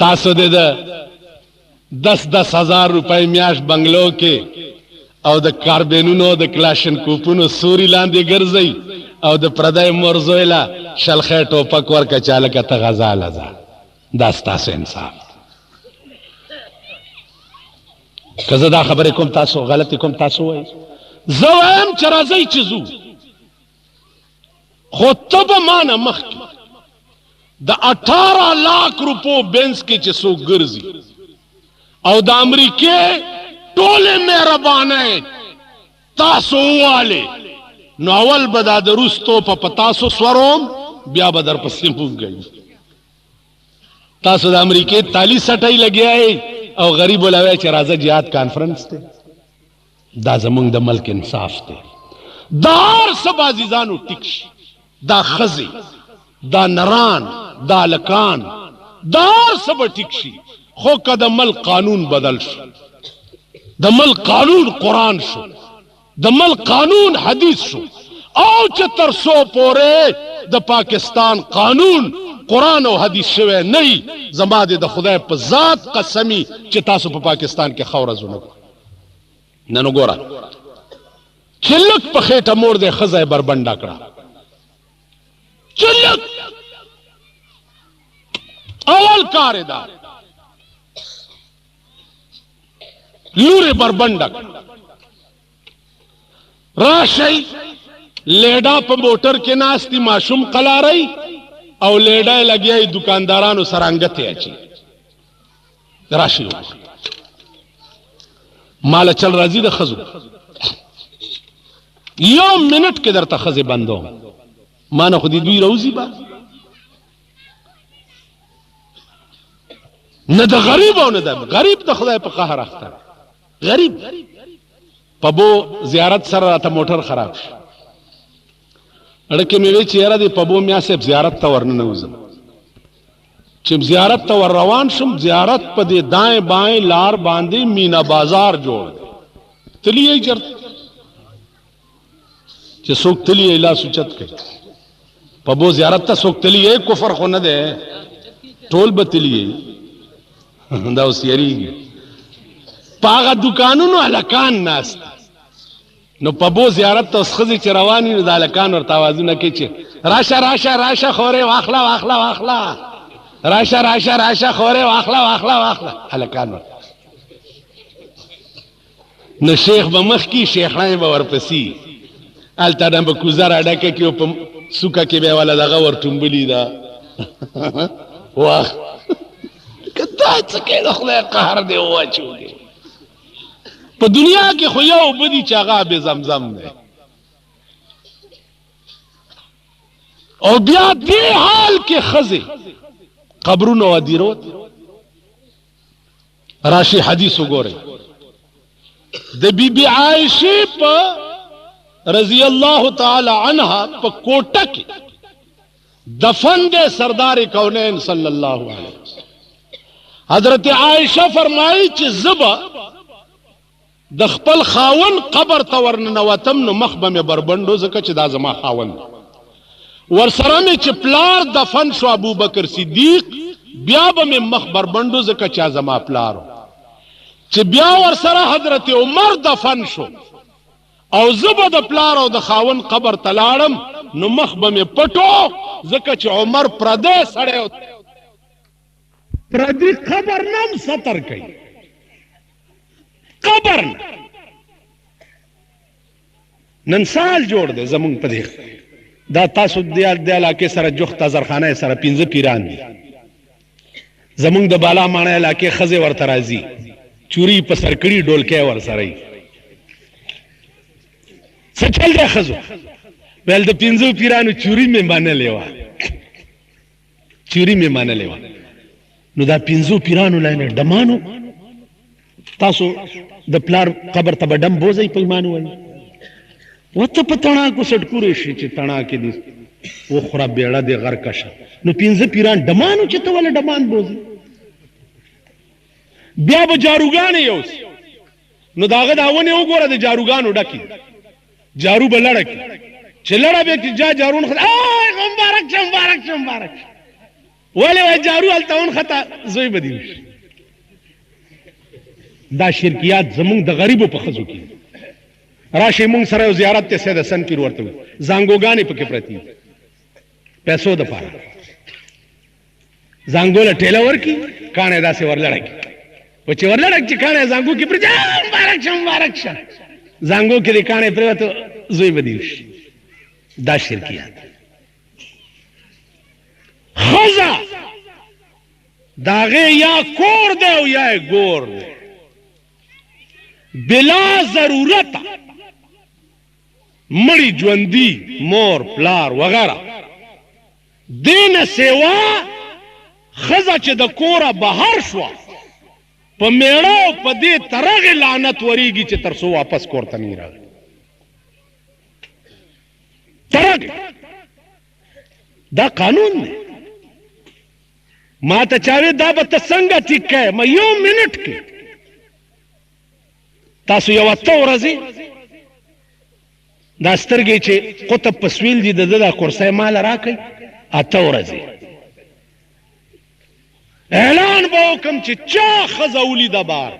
تاسو د 10,000 روپۍ میاش بنگلو کې او د کاربینونو د کلاشنکوفونو سوري لاندې ګرځي او د پردای مرزویلا شلخه ټوپک ورکه چاله کته غزا لزا دا ستاسو انصاف. کزه دا خبره کوم تاسو غلطی کوم تاسو وای زوام چرازی چیزو خطب مانا مخ د 18 لاکھ روپو بینس کې چې سو ګرځي او د امریکای ټوله مهربانه تاسو والے نو اول بدا د روستو په پتاسو سوروم بیا بدر پسې پوګ گئی تاسو د امریکای تالی سټای لګیای او غریب ولاوی چې راځه جهاد کانفرنس ته دا زمونږ د ملک انصاف ته دار سب عزیزانو ټیک دا خزی دا نران دا لکان دار سب ټیک شي خو که د ملک قانون بدل شو د ملک قانون قرآن شو د ملک قانون حدیث شو او چې تر سو پورې د پاکستان قانون قرآن او حدیث شوی نه زما د خدای په ذات قسمی چې تاسو په پاکستان کې خوره زونه نن وګوره چلک په خېټه مور د خزای بربنډا کړه چلک اول کار دا لوري بربنډا راشي لیډا په موټر کې ناشتي ماشوم قلاري او لیډا لګیای دکاندارانو سرانګته اچي راشي مال چل راځي د خزو یو منټ کې درته خزه بندو ما نه خودي دوی روزي با نه د غریب او نه د غریب د خدای په قهر اخته غریب پبو زیارت سره ته موټر خراب شي اڑکه مې وی چې یاره دې په بو میا صاحب زیارت ته ورننوځم چې زیارت ته ور روان شم زیارت په دې دائیں بائیں لار باندې مینا بازار جوړ تلی یې چرته چې څوک تلی یې لا سوچت کوي په بو زیارت ته څوک تلی یې کفر خو نه ده ټول به تلی یې دا اوس یریږي پاغه دکانونو الکان ناست نو په بو زیارت ته اوس ښځې چې روانې نو د هلکان ورته اوازونه کوي چې راشه راشه راشه خورې واخله واخله واخله راشه راشه راشه خورې واخله واخله واخله هلکان ورته نو شیخ به مخکې شیخان به ورپسې هلته نه به کوزه راډکه کړي او په سوکه کې به یې والا دغه ورټومبلي ده واه که دا څه کوې د خدای قهر دې وواچولې په دنیا کې خو یو بدي چې هغه آب زمزم دی او بیا دې حال کې ښځې قبرونه و دیرو راشي حدیث وګورئ د بی بی عائشې په رضی اللہ تعالی عنہا په کوټه کې دفن دے سردار کونین صلی اللہ علیہ وسلم حضرت عائشہ فرمائی چې زبا د خپل خاون قبر ته ورننوتم نو مخ به مې بربنډو ځکه چې دا زما خاون ورسره مې چې پلار دفن شو ابوبکر صدیق بیا به مې مخ بربنډو ځکه چې زما پلار چې بیا ورسره حضرت عمر دفن شو او زبا د پلار او د خاون قبر ته لاړم نو مخ به مې پټو ځکه چې عمر پردی سړی پردی قبر نم ستر کوي قبر نن سال جوړ دی زمونږ په دې دا تاسو د علاقې سره جوخت ازرخانه سره 15 پیران دي زمونږ د بالا ماڼه علاقې ښځې ورته راځي چوری په سرکړي ډولکی ورسره یي څه چل دی ښځو ویل د 15 پیرانو چوری مې منلې وه چوری مې منلې وه نو دا 15 پیرانو لاینه ډمانو تاسو د پلار قبر ته به ډم بوځئ په ایمان وایي وته په تڼاکو سټکورې شي چې تڼاکې دي وخوره بیړه دې غرقه شه نو 15 پیران ډمانو چې ته ولې ډمان بوځي بیا به جاروګانې یوسي نو د هغه دا ونې وګوره د جاروګانو ډکې جارو به لړه کړي چې لړه به کړي جارون مبارک شه مبارک شه مبارک شه ولې وایي جارو هلته ونښته زوی به دې وشي دا شرکیات زمونږ د غریبو په ښځو کې راشي مونږ سره یو زیارت ته سید حسن پیر ورته وي زانګوګانې پکې پرتې پیسو دپاره زانګو له ټېله ورکړي کاڼی داسې ورلړه کړي و چې ورلړه چې کاڼی زانګو کې پرې مبارک شه مبارک شه زانګو کې دې کاڼی پرېوته زوی به دې وشي دا شرکیات ښځه د هغې یا کور دی او یا یې ګور دی بلا ضرورت مړی ژوندي مور پلار وغیرہ دین سیوا ښځه چې د کوره بهر شوه په میړه او په دې ترغې لعنت وریږي چې تر څو واپس کور ته نه راغلی ترغې دا قانون دی ما ته چا وی دا به ته څنګه ټیک کوې ما یو منټ کې تاسو یو اته ورځې دا سترګې چې قطب په سویل دي د ده دا کرسی ماله راکئ اته ورځې اعلان به وکړم چې چا ښځه ولیده بار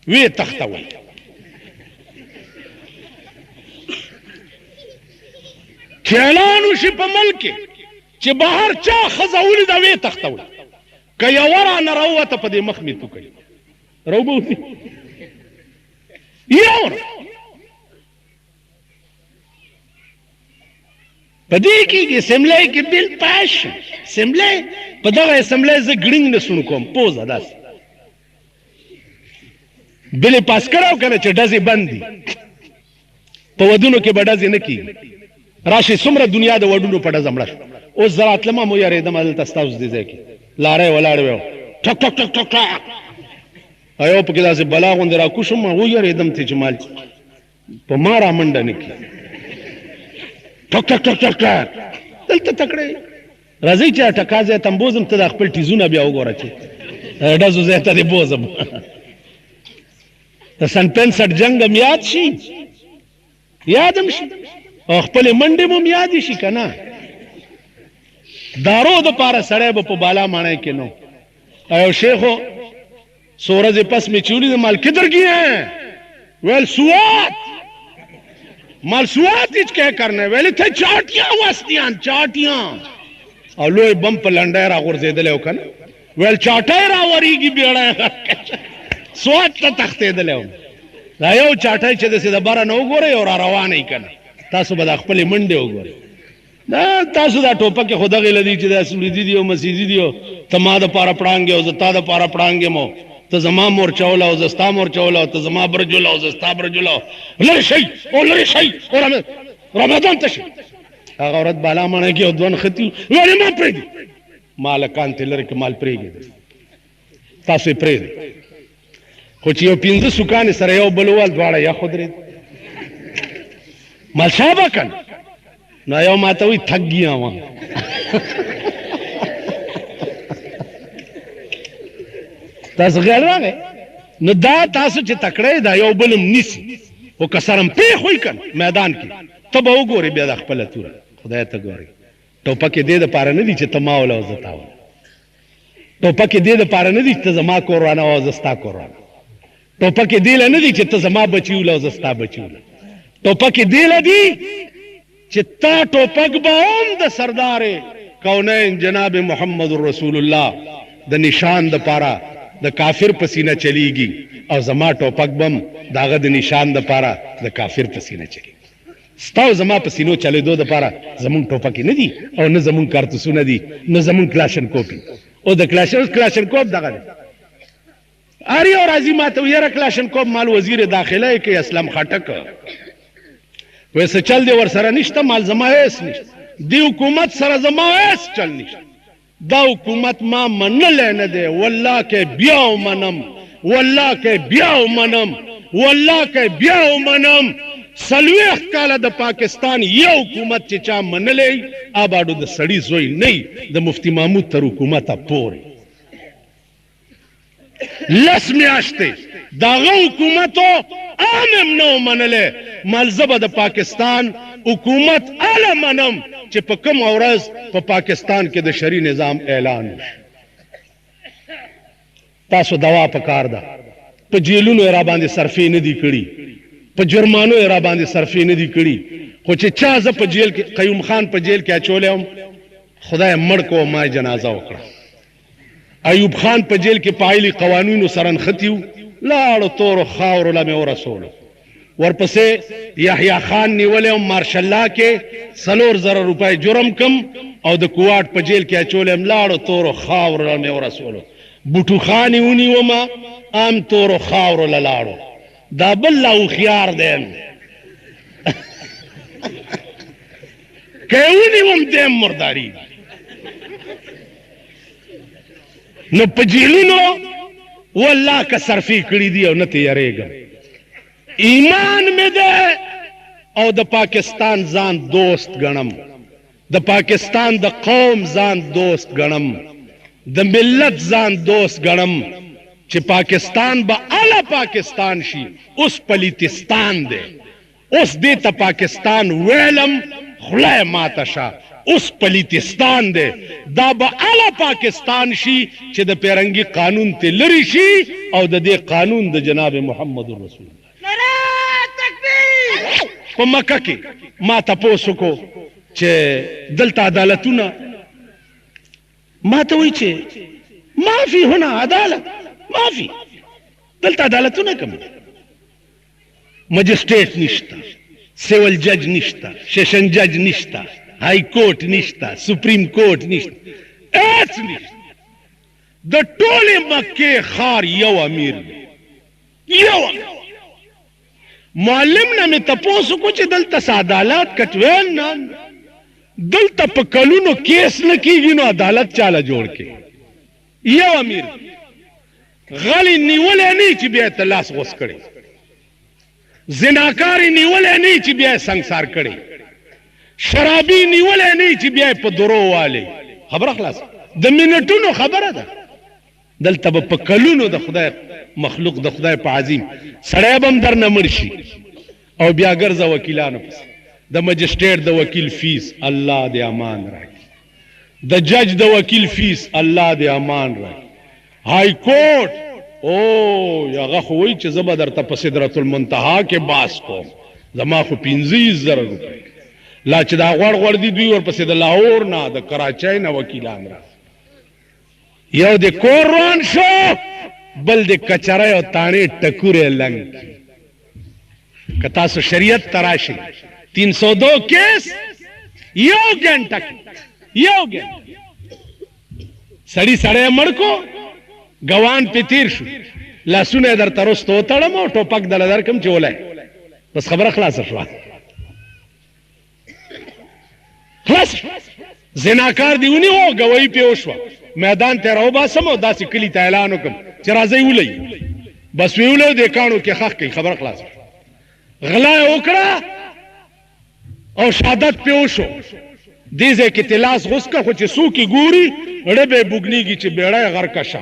ویې تختوئ چې اعلان وشي په ملک کې چې بهر چا ښځه ولیده ویې تختوئ که یوه رانه راووته په دې مخ مې تو کوي راوبوځي یور په دې کې اسمبلی کې بل پاس اسمبلی په دغه اسمبلی زه ګړینګ نه سونو کوم پوزه داسې بل یې پاس کړی او که نه چې ډزې بند دي په ودونو کې به ډزې نه کېږي راشي څومره دنیا د وډونو په ډزه مړه شو اوس زه راتلم هم ویارېدم هلته ستاسو دې ځای کې لاره یې ولاړې وی ټک ټک ټک ټک ټک ایو پکې داسې بلا غوندې راکوشم ما ویارېدم چې مال په ما را منډه نه کړي ټک ټک ټک ټک ټک دلته تکړه راځي چې ټکا ځای تمبوزم ته د خپل ټیزونه بیا وګوره چې ډزو ځای ته دې بوزم د سن 65 جنګ هم یاد شي یادم شي او خپل منډې مو یاد شي که نه دارو د پاره سړی به په بالا ماڼۍ کې نو ایو شیخو سورج پس میں چولی مال کدھر گئے ہیں ویل سوات مال سوات اچ کیا کرنے ویلی تھے چاٹیاں وستیاں چاٹیاں اور لوئی بم پر لنڈے را غرزے دلے ہو کنا ویل چاٹے را وریگی بیڑا سوات تا تختے دلے ہو یو چاٹے چھ دے سیدہ بارا نو گو رہے اور روان ہی کنا تاسو بدا خپلی منڈے ہو گو رہے تاسو دا ٹوپا کے خدا غیل دی چھ دے سولیدی دیو مسیدی دیو تما دا پارا پڑانگے ہو زتا دا پارا پڑانگے مو تو زما مورچہ ولاو زستا مورچہ ولاو تو زما برج ولاو زستا برج ولاو لری شئی او لری شئی او رمضان تشی آغا عورت بالا مانے کی ادوان خطیو ویلی ما پریدی مالکان تی لرک مال پریگی دی تاسوی پریدی خوچی یو پینزو سکانی سر یو بلوال دوارا یا خود رید مال شابا کن نا یو ماتاوی تھک گیا وہاں تاسو غیر راغی نو دا تاسو چې تکړه دا یو بلم نیسی او کسرم پریخ ہوئی کن میدان کی تب او گوری بیا دا خپل توره خدای ته گوری ټوپک دې د پاره نه دی چې تما ولا زتاو ټوپک دې د پاره نه دی چې زما قرآن او زستا قرآن ټوپک دې نه دی چې ته زما بچی ولا زستا بچی ولا ټوپک دې دی چې تا ټوپک به هم د سردار کونین جناب محمد رسول الله د نشان د پاره د کافر پسینه چلیگی او زما ټوپک بم داغه د نشان د پاره د کافر پسینه چلی ستاو زما پسینو چلی دو د پاره زمون ټوپک نه دی او نه زمون کارتوسونه دی نه زمون کلاشن کوپی او د کلاشن کوپ دغه دی اری او راځي ماته ویره کلاشن کوپ مال وزیر داخله کې اسلام خټک ویسه چل دی ور سره نشته مال زما هیڅ نشته دی حکومت سره زما هیڅ چل نشته دا حکومت ما منل نه دی والله کې بیاو منم والله کې بیاو منم والله کې بیاو منم سلویخ کاله د پاکستان یو حکومت چې چا منلې آبادو د سړی زوی نه د مفتی محمود تر حکومت پورې لس میاشتې داغه حکومتو عامم نو منلې ملزبه د پاکستان حکومت اعلی منم چې په کوم ورځ په پاکستان کې د شری نظام اعلان تاسو دوا پکار ده په جیلونو را باندې صرفې نه دي کړي په جرمانو را باندې صرفې نه دي کړي خو چې چا ز په جیل کې قیوم خان په جیل کې اچولم خدای مړ کو ما جنازه وکړه ایوب خان په جیل کې پایلی قوانینو سرن ختیو لاړو تور خاور لمه ورسولو ورپسې یحیی خان نیولم مارشل الله کې 3,000 روپے جرم کم او د کوواټ په جیل کې اچولم لاړو تور خاور لمه ورسولو بوټو خان ونی وما ام تور خاور لاړو دا بل او خيار دین کېونی وم دیم مرداری نو په جیلونو والله کا صرفی کړی دی او نه تیارېږم ایمان میں دے او د پاکستان ځان دوست گنم د پاکستان د قوم ځان دوست گنم د ملت ځان دوست گنم چې پاکستان با اعلی پاکستان شي اوس پلیتستان دے اوس دې ته پاکستان ویلم خلای ماته شا اوس پلیتستان دے دا با اعلی پاکستان شي چې د پیرنګي قانون ته لری شي او د دې قانون د جناب محمد رسول په مکه کې ما تاسو کو چې دلته عدالتونه ما ته وی چې معافي هنا عدالت معافي دلته عدالتونه کوم مجسټریټ نشتا سیول جج نشتا سیشن جج نشتا ہائی کورٹ نشتا سپریم کورٹ نشتا ایس نشتا د ټوله مکه خار یو امیر یو معلم نه می تاسو کو چې دلته عدالت کټوین نه دلته په کلونو کیس نه کیږي نو عدالت چاله جوړ کې یو امیر غلی نیولې نه چې بیا تلاش غوس کړي زناکاری نیولې نه چې بیا سنگسار کړي شرابي نیولې نه چې بیا په درو والی خبره خلاص د منټونو خبره ده دلته په کلونو د خدای مخلوق د خدای په عظیم سړی به هم درنه مړ شي او بیا ګرځه وکیلانو پس د مجسټریټ د وکیل فیس الله دې امان راکړي د جج د وکیل فیس الله دې امان راکړي های کورټ او هغه خو وایي چې زه به درته په سدرة المنتهی کې باس کوم زما خو 15,000 روپۍ لا چې دا غوړ دي دوی ورپسې د لاهور نه د کراچۍ نه وکیلان را یو د کور روان شو بل د کچرۍ او تانې ټکورې لنګ که تاسو شریعت تراشي 302 کیس یو ګنټه سړی مړ کو ګوان پې تیر شو لاسونه در ترستو تړم او ټوپک دله درکم چې ولای بس خبره خلاصه شوه خلاص زناکار دی ونیو گواہی پې وشوه میدان ته راوباسم او داسې کلي ته اعلان وکړم چې راځئ ولئ بس وی ولو دې کاڼو کې خښ کوي خبره خلاصه غلا یې وکړه او شهادت پې وشو دې ځای کې تلاس غوس کړ خو چې څوک یې ګوري ړبې بوګنیږي چې بیړی غرقه شه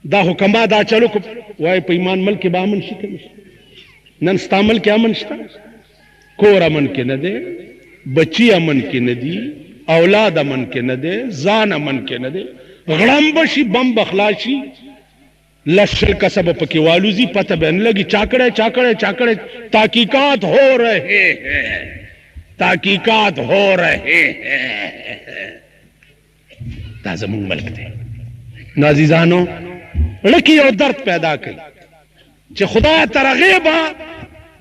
دا حکما دا چلو کو وای په ایمان ملک به امن شي کنه نن ستا ملک امن شته کور امن کې نه دی بچی امن کې نه دی اولاد امن کې نه دی ځان امن کې نه دی غړم بشي بم بخلاشي لشل کسب پکې والوزی پتہ به نه لګي چاکړه تحقیقات ہو رہے ہیں دا زمون ملک دی نو عزیزانو لکی او درد پیدا کړي چې خدا ترغه با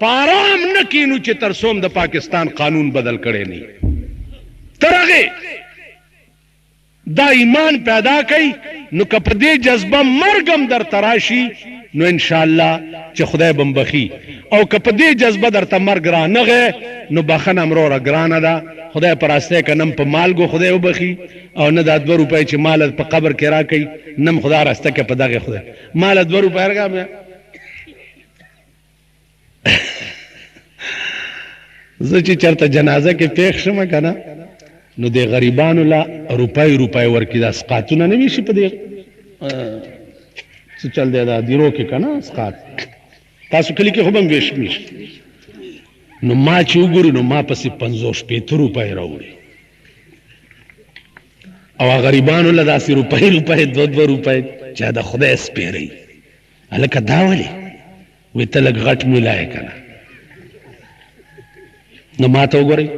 پارام نکینو چې ترسوم د پاکستان قانون بدل کړي نه ترغه دا ایمان پیدا کړي نو کپ دې جذبه مرګم در تراشی نو ان شاء الله چې خدای بمبخي او کپ دې جذبه در تمرګ را نغه نو بخنه امرو را ګرانه ده خدای پراسته کنم په مالګو خدای وبخي او نه د 2 روپۍ چې مال په قبر کې را کوي نم خدا راسته کې په دغه خدای مال 2 روپۍ راګه زه چې چرته جنازه کې پیښ شم کنه نو د غریبانو لا روپۍ ورکی دا اسقاتونه نه وشي په دې څه چل دی دا دیرو کې کنه اسقات تاسو کلی کې خوبم ویش نو ما چې وګورو نو ما پسې 50 روپۍ راوړي او غریبانو له داسې روپۍ 2 روپۍ چې دا خدای سپېري هلکه دا ولې وې ته لږ غټ ملای کنه نو ما ته وګورئ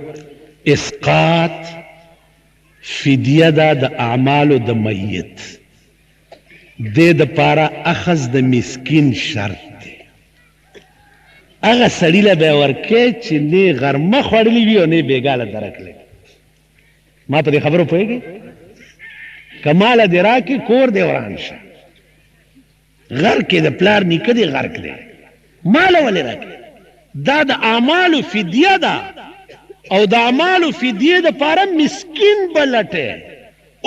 اسقاط فدیه دا د اعمالو د میت دې د پاره اخذ د مسکین شرط دی هغه سړي له به ورکې چې نه غرمه خوړلې وي او نه بېګاله درک لګي ما په دې خبرو پوهېږې کماله دې راکې کور دې وران شه غرق کې د پلار نیکه دې غرق دی ماله ولې راکې دا د اعمالو فدیه ده او د اعمالو فدیه د پاره مسکین بلټه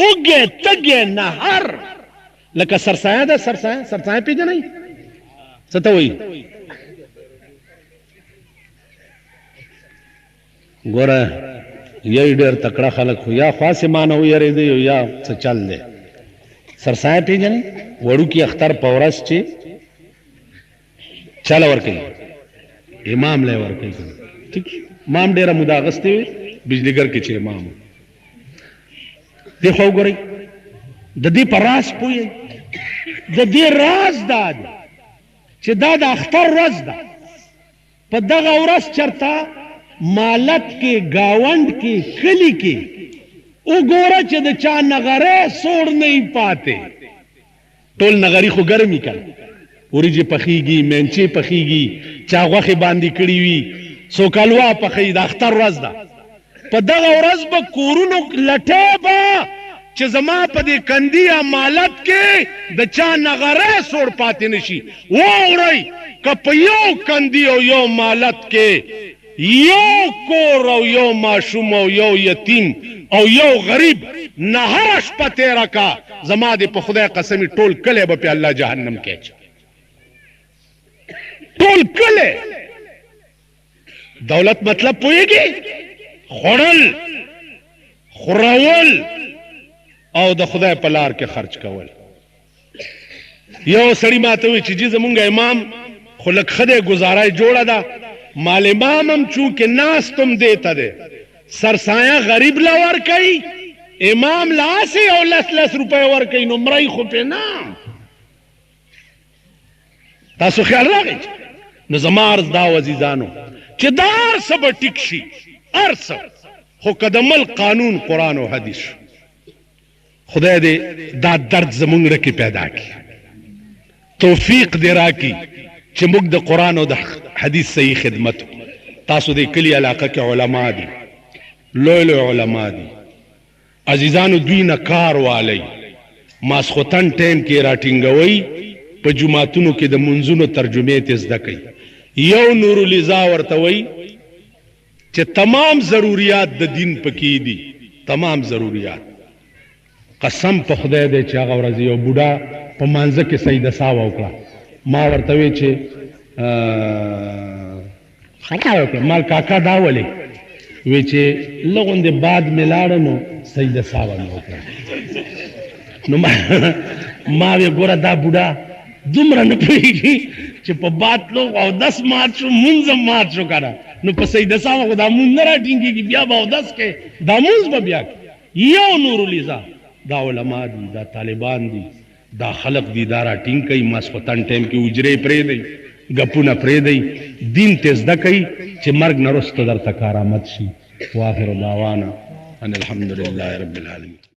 اوګه تګه نهر لکه سرسایه ده سرسایه پیژنئ څه ته وایي ګوره یی ډېر تکړه خلک خو یا خاصه مانه ویریدي یا څه چل دی سرسایه پیژنئ وړوکي اختر په ورځ چې چاله ورکوي امام له ورکوي ٹھیک امام ډیره موده اغستې وي بجلیګر کې چې امام دی خو وګورئ د دې په راز پوهېږئ د دې راز دا دی چې دا د اختر ورځ ده په دغه ورځ چرته مالت کې گاونډ کې کلی کې وګوره چې د چا نغری سوړ نه پاتې ټول نغری خو ګرمي کړه وریجې پخېږي مینچې پخېږي چا غوښې باندې کړي وي څوک حلوا پخوي د اختر ورځ ده په دغه ورځ به کورونو لټې به چې زما په دې کندي یا مالت کې د چا نغری سوړ پاتې نه شي واورئ که په یو کندي او یو مالت کې یو کور او یو ماشوم او یو یتیم او یو غریب نهره شپه تېره کا زما دې په خدای قسمي ټول کلی به په الله جهنم کې اچوي ټول کلی دولت مطلب پوهېږي خورل خورول او د خدای په لار کې خرچ کول. یو سړی ماته وی چې جی زمونږ امام خو لږ ښه دی ګزاره یې جوړه ده، مال امام هم چونکې ناستم دیته دی سرسایه غریب له ورکوي، امام له هسې یو 10 روپۍ ورکوي نو مرۍ خو پې نه. تاسو خیال راغی؟ نو زما عرض دا و عزیزانو چې دا هر څه به ټیک شي، هر څه، خو که د ملک قانون قرآن و حدیث شو. خدای دې دا درد زمونږ رکې پیدا کړي، توفیق دې راکړي چې موږ د قرآن او د حدیث صحیح خدمت وکړو. تاسو د کلي علاقه کې علما دي، لوی لوی علما دي عزیزانو، دوی نه کار والی ماسخوتن ټیم کې راټینګوي، په جماعتونو کې د منځونو ترجمې ته زده کوي. یو نورالرضا ورته وایي چې تمام ضروریات د دین پکې دي، تمام ضروریات. قسم په خدای دی چې هغه ورځ یو بوډا په مانځه کې سجده ساوه وکړه، ما ورته وی چې مال کاکا دا ولې وی چې لغوندې باد مې لاړه نو سجده ساوه مې وکړه. نو ما وی ګوره دا بوډا دومره نه پوهېږي چې په باد لوغ اودس مات شو مونځ هم مات شو که نه، نو په سجده ساوه خو دا مونځ نه راټینګېږي، بیا به اودس کې دا مونځ به بیا کوي. یو نورالرضا دا علما دي، دا طالبان دي، دا خلق دي، دا راټینګ کوي، ماسخوتن ټایم کې حجرې پرېږدئ، ګپونه پرېږدئ، دین ته زده کوي چې مرګ نه وروسته درته کارآمد شي. واخر دعوانا ان الحمد لله رب العالمین.